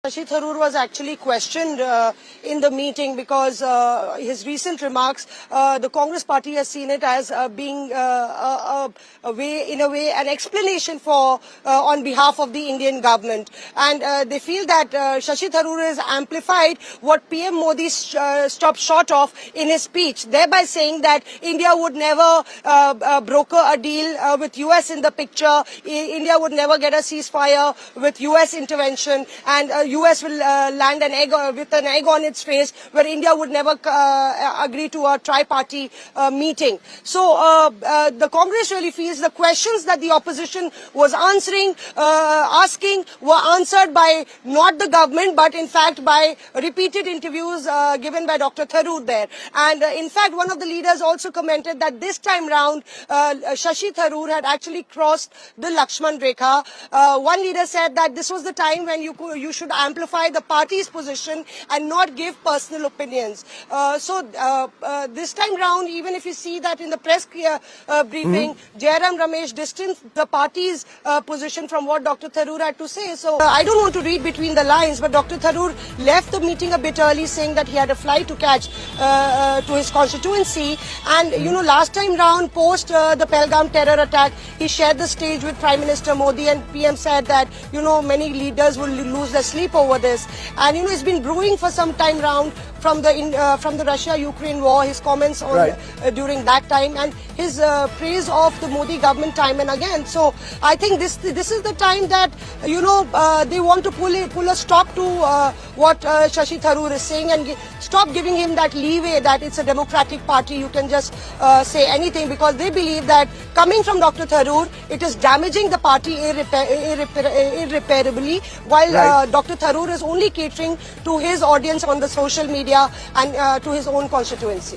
Shashi Tharoor was actually questioned in the meeting because his recent remarks, the Congress party has seen it as being a way, in a way, an explanation for on behalf of the Indian government, and they feel that Shashi Tharoor has amplified what PM Modi stopped short of in his speech, thereby saying that India would never broker a deal with US in the picture. India would never get a ceasefire with US intervention, and US will land an egg with an egg on its face, where India would never agree to a tri-party meeting. So the Congress really feels the questions that the opposition was asking were answered by not the government, but in fact by repeated interviews given by Dr. Tharoor there. And in fact, one of the leaders also commented that this time round, Shashi Tharoor had actually crossed the Lakshman Rekha. One leader said that this was the time when you should amplify the party's position and not give personal opinions. So this time round, even if you see that in the press briefing, Jairam Ramesh distanced the party's position from what Dr. Tharoor had to say. So I don't want to read between the lines, but Dr. Tharoor left the meeting a bit early, saying that he had a flight to catch to his constituency. And you know, last time round, post the Pahalgam terror attack, he shared the stage with Prime Minister Modi, and PM said that, you know, many leaders will lose their sleep over this. And you know, it's been brewing for some time round from the Russia-Ukraine war, his comments on during that time, and his praise of the Modi government time and again. So I think this is the time that, you know, they want to pull a stop to what Shashi Tharoor is saying, and stop giving him that leeway that it's a democratic party, you can just say anything, because they believe that coming from Dr. Tharoor, it is damaging the party irreparably, while Dr. Tharoor is only catering to his audience on the social media and to his own constituency.